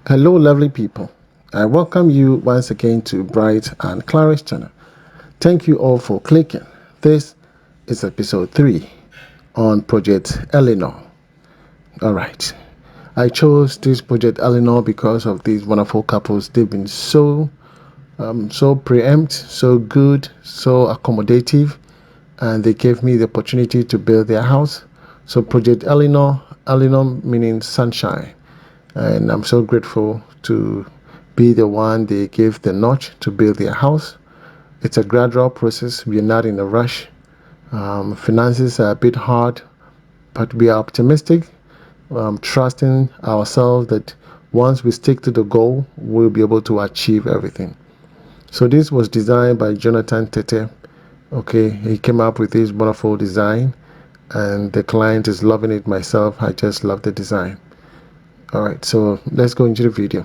Hello, lovely people. I welcome you once again to Bright and Clara's channel. Thank you all for clicking. This is episode 3 on Project Elenor. Alright. I chose this Project Elenor because of these wonderful couples. They've been so preempt, so good, so accommodative, and they gave me the opportunity to build their house. So Project Elenor meaning sunshine. And I'm so grateful to be the one they gave the notch to build their house. It's a gradual process. We are not in a rush. Finances are a bit hard, but we are optimistic, trusting ourselves that once we stick to the goal, we'll be able to achieve everything. So this was designed by Jonathan Tete. Okay, he came up with this wonderful design, and the client is loving it. Myself, I just love the design. Alright, so let's go into the video.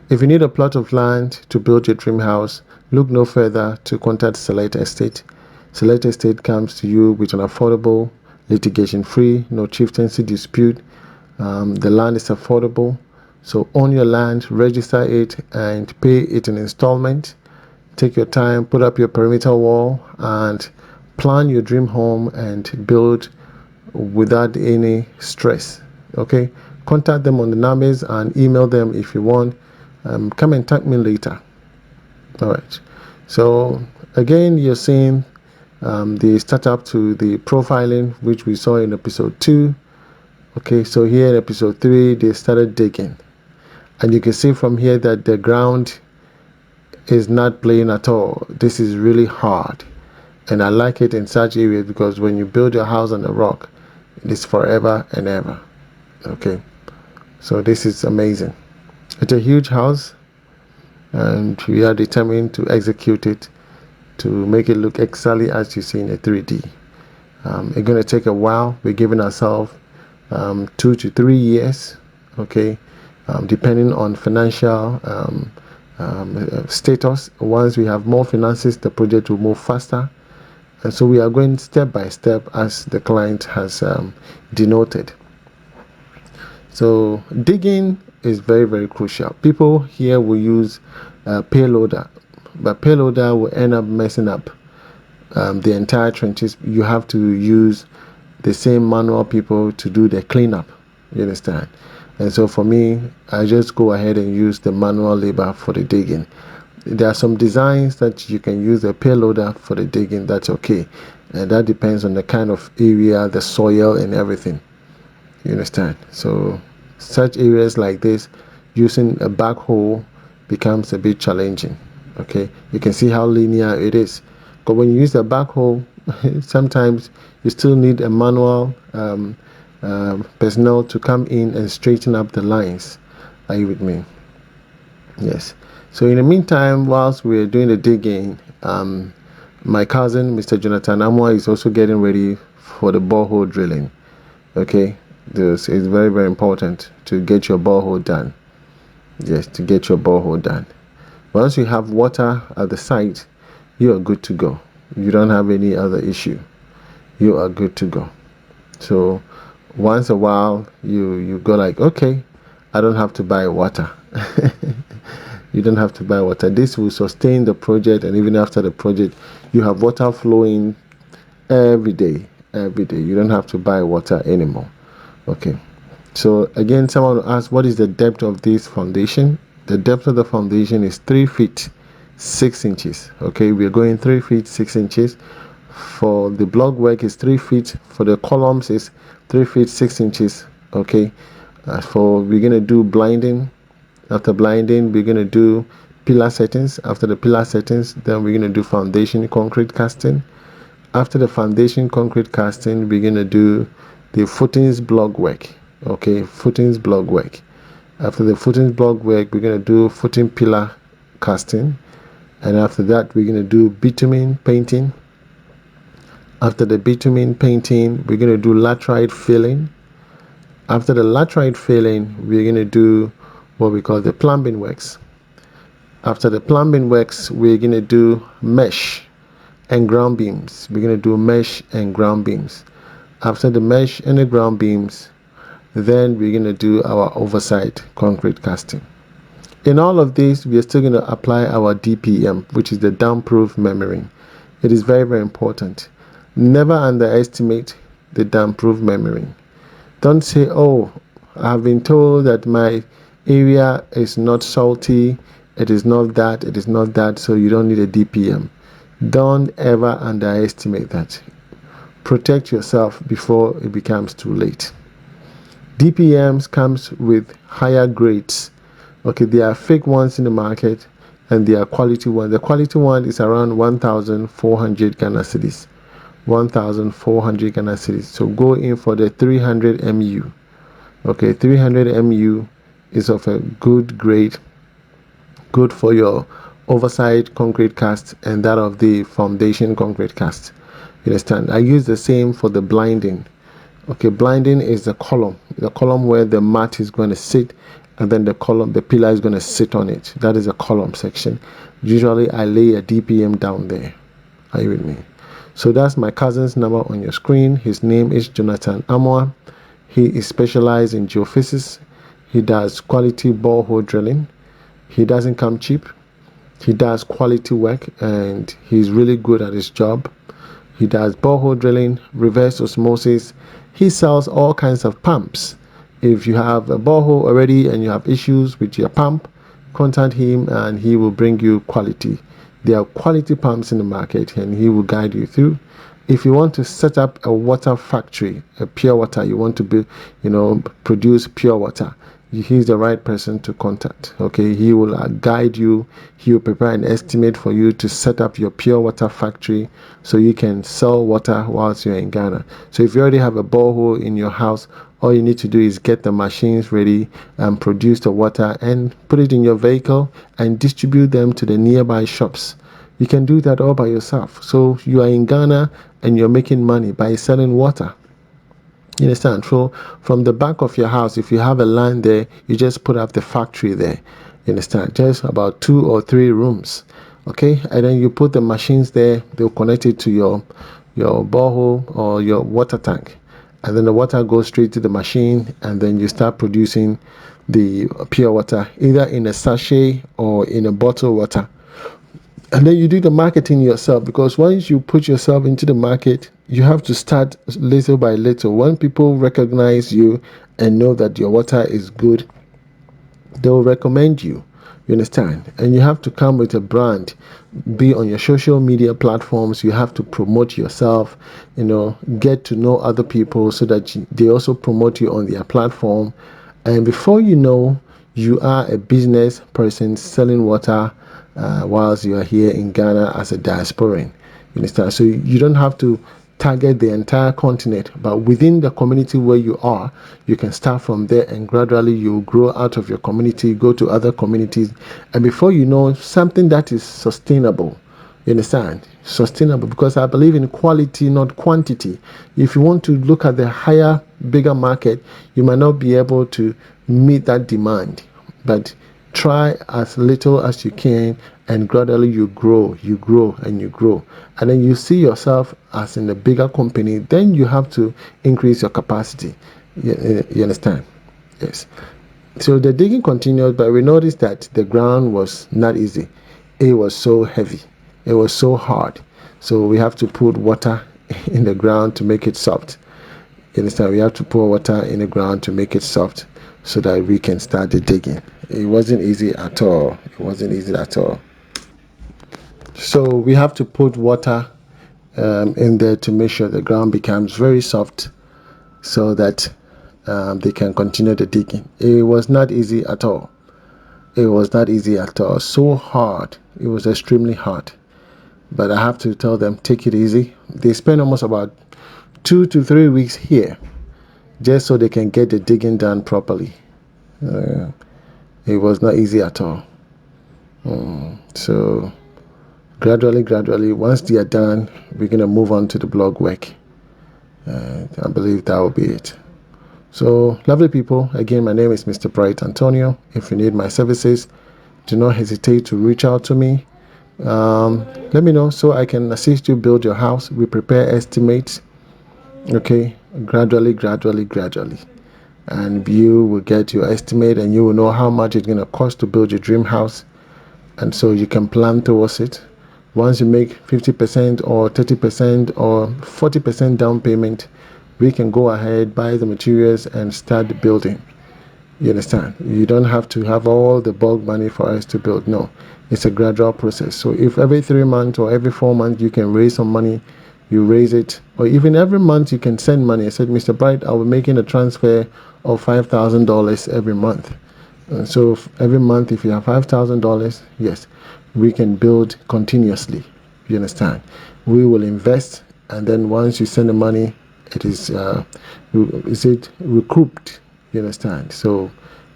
If you need a plot of land to build your dream house, look no further to contact Select Estate. Select Estate comes to you with an affordable, litigation-free, no chieftaincy dispute. The land is affordable, so own your land, register it, and pay it in installment. Take your time, put up your perimeter wall, and plan your dream home and build without any stress. Okay, contact them on the numbers and email them if you want. Come and thank me later. All right, so again, you're seeing the startup to the profiling, which we saw in episode 2. Okay, so here in episode 3 they started digging, and you can see from here that the ground is not playing at all. This is really hard, and I like it in such areas because when you build your house on a rock, it's forever and ever. Okay, so this is amazing. It's a huge house, and we are determined to execute it to make it look exactly as you see in a 3D. It's going to take a while. We're giving ourselves 2 to 3 years, okay, depending on financial status. Once we have more finances, the project will move faster, and so we are going step by step as the client has denoted. So digging is very, very crucial. People here will use payloader, but payloader will end up messing up the entire trenches. You have to use the same manual people to do the cleanup. You understand? And so for me, I just go ahead and use the manual labor for the digging. There are some designs that you can use a payloader for the digging. That's okay, and that depends on the kind of area, the soil, and everything. You understand? So such areas like this, using a backhoe becomes a bit challenging. Okay, you can see how linear it is. But when you use a backhoe, sometimes you still need a manual personnel to come in and straighten up the lines. Are you with me? Yes. So in the meantime, whilst we're doing the digging, my cousin, Mr. Jonathan Amwa, is also getting ready for the borehole drilling. Okay, this is very, very important to get your borehole done. Yes, to get your borehole done. Once you have water at the site, you are good to go. You don't have any other issue. You are good to go. So once a while, you go like, okay, I don't have to buy water. You don't have to buy water. This will sustain the project, and even after the project, you have water flowing every day. Every day. You don't have to buy water anymore. Okay. So again, someone asked, what is the depth of this foundation? The depth of the foundation is 3 feet 6 inches. Okay, we are going 3 feet 6 inches. For the block work is 3 feet. For the columns is 3 feet 6 inches. Okay. We're gonna do blinding. After blinding, we're gonna do pillar settings. After the pillar settings, then we're gonna do foundation concrete casting. After the foundation concrete casting, we're gonna do the footings block work. Okay, footings block work. After the footings block work, we're gonna do footing pillar casting, and after that, we're gonna do bitumen painting. After the bitumen painting, we're gonna do laterite filling. After the laterite filling, we're gonna do what we call the plumbing works. After the plumbing works, we're gonna do mesh and ground beams. We're gonna do mesh and ground beams. After the mesh and the ground beams, Then we're going to do our oversight concrete casting. In all of this, we are still going to apply our DPM, which is the damp-proof membrane. It is very, very important. Never underestimate the damp-proof membrane. Don't say, oh, I've been told that my area is not salty, it is not that, so you don't need a DPM. Don't ever underestimate that. Protect yourself before it becomes too late. DPMs comes with higher grades. Okay, there are fake ones in the market and there are quality ones. The quality one is around 1,400 Ghana cedis. 1,400 Ghana cedis. So go in for the 300 MU. Okay, 300 MU is of a good grade, good for your oversight concrete cast and that of the foundation concrete cast. You understand? I use the same for the blinding. Okay, blinding is the column where the mat is going to sit, and then the pillar is going to sit on it. That is a column section. Usually I lay a DPM down there. Are you with me? So that's my cousin's number on your screen. His name is Jonathan Amoa. He is specialized in geophysics. He does quality borehole drilling. He doesn't come cheap. He does quality work and he's really good at his job. He does borehole drilling, reverse osmosis. He sells all kinds of pumps. If you have a borehole already and you have issues with your pump, contact him and he will bring you quality. There are quality pumps in the market and he will guide you through. If you want to set up a water factory, a pure water, you want to be, produce pure water, he's the right person to contact. Okay, he will guide you. He will prepare an estimate for you to set up your pure water factory so you can sell water whilst you're in Ghana. So if you already have a borehole in your house, all you need to do is get the machines ready and produce the water and put it in your vehicle and distribute them to the nearby shops. You can do that all by yourself. So you are in Ghana and you're making money by selling water. You understand? So from the back of your house, if you have a land there, you just put up the factory there. You understand? Just about 2 or 3 rooms. Okay, and then you put the machines there. They'll connect it to your borehole or your water tank, and then the water goes straight to the machine, and then you start producing the pure water either in a sachet or in a bottled water. And then you do the marketing yourself, because once you put yourself into the market, you have to start little by little. When people recognize you and know that your water is good, they'll recommend you. You understand? And you have to come with a brand, be on your social media platforms. You have to promote yourself, get to know other people so that they also promote you on their platform. And before you know, you are a business person selling water whilst you are here in Ghana as a diasporan. You understand? So you don't have to target the entire continent, but within the community where you are, you can start from there and gradually you grow out of your community, go to other communities, and before you know, something that is sustainable. You understand? Sustainable, because I believe in quality, not quantity. If you want to look at the higher, bigger market, you might not be able to meet that demand, but try as little as you can, and gradually you grow, and then you see yourself as in a bigger company. Then you have to increase your capacity. You understand? Yes. So the digging continued, but we noticed that the ground was not easy. It was so heavy. It was so hard. So we have to put water in the ground to make it soft. You understand? We have to pour water in the ground to make it soft so that we can start the digging. It wasn't easy at all. So we have to put water in there to make sure the ground becomes very soft so that they can continue the digging. It was not easy at all. So hard. It was extremely hard. But I have to tell them, take it easy. They spend almost about 2 to 3 weeks here just so they can get the digging done properly. It was not easy at all. So gradually, once they are done, we're going to move on to the blog work. I believe that will be it. So, lovely people, again, my name is Mr. Bright Antonio. If you need my services, do not hesitate to reach out to me. Let me know so I can assist you build your house. We prepare estimates, okay, gradually. and you will get your estimate, and you will know how much it's going to cost to build your dream house, and so you can plan towards it. Once you make 50% or 30% or 40% down payment, we can go ahead, buy the materials, and start the building. You understand? You don't have to have all the bulk money for us to build. No, it's a gradual process. So if every 3 months or every 4 months you can raise some money, you raise it, or even every month you can send money. I said, Mr. Bright, I'll be making a transfer of $5,000 every month. So every month, if you have $5,000, yes, we can build continuously. You understand? We will invest, and then once you send the money, it is recouped. You understand? So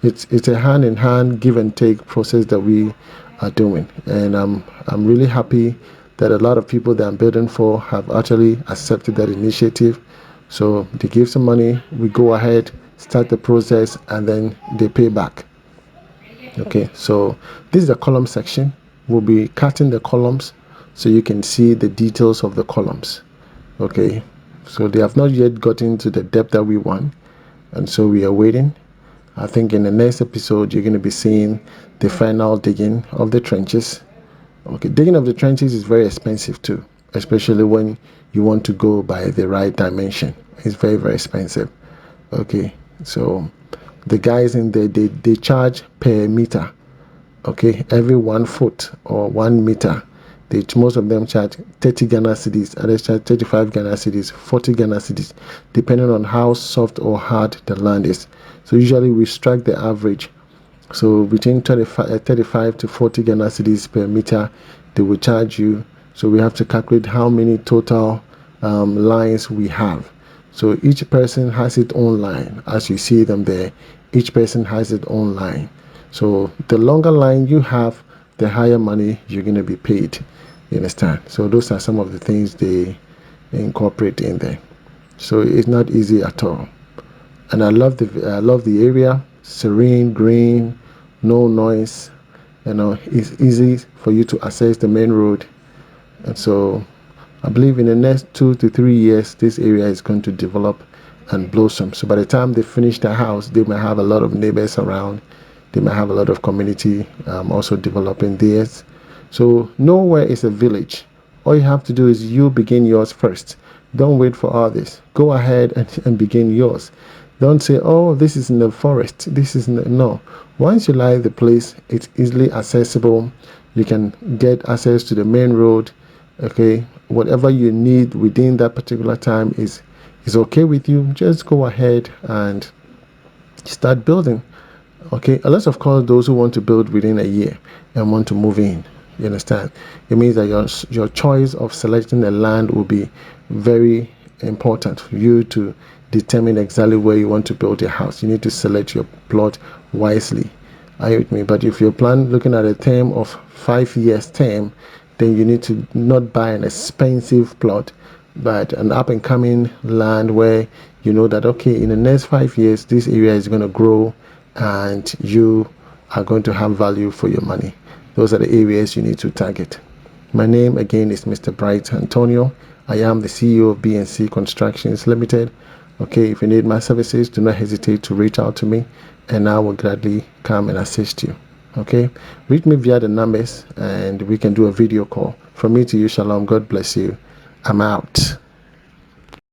it's a hand in hand, give and take process that we are doing, and I'm really happy that a lot of people that I'm building for have actually accepted that initiative. So they give some money, we go ahead, start the process, and then they pay back. Okay, so this is the column section. We'll be cutting the columns so you can see the details of the columns. Okay, so they have not yet gotten to the depth that we want, and so we are waiting. I think in the next episode you're going to be seeing the final digging of the trenches. Okay, digging of the trenches is very expensive too, especially when you want to go by the right dimension. It's very, very expensive. Okay, so the guys in there, they charge per meter. Okay, every 1 foot or 1 meter, most of them charge 30 Ghana cedis, others charge 35 Ghana cedis, 40 Ghana cedis, depending on how soft or hard the land is. So usually we strike the average. So between 35 to 40 Ghana cedis per meter, they will charge you. So we have to calculate how many total lines we have. So each person has its own line. As you see them there, each person has its own line. So the longer line you have, the higher money you're going to be paid. You understand? So those are some of the things they incorporate in there. So it's not easy at all. And I love the area, serene, green, no noise. It's easy for you to access the main road. And so I believe in the next 2 to 3 years, this area is going to develop and blossom. So by the time they finish their house, they may have a lot of neighbors around. They may have a lot of community also developing theirs. So nowhere is a village. All you have to do is you begin yours first. Don't wait for others. Go ahead and begin yours. Don't say, oh, this is in the forest. This is no. Once you like the place, it's easily accessible. You can get access to the main road. Okay, whatever you need within that particular time is okay with you. Just go ahead and start building. Okay, unless of course those who want to build within a year and want to move in. You understand? It means that your choice of selecting the land will be very important for you to determine exactly where you want to build your house. You need to select your plot wisely. Are you with me? But if you're looking at a term of 5 years term, then you need to not buy an expensive plot, but an up and coming land where you know that, okay, in the next 5 years, this area is going to grow and you are going to have value for your money. Those are the areas you need to target. My name again is Mr. Bright Antonio. I am the CEO of B&C Constructions Limited. Okay, if you need my services, do not hesitate to reach out to me and I will gladly come and assist you. Okay, reach me via the numbers and we can do a video call. From me to you, shalom. God bless you. I'm out.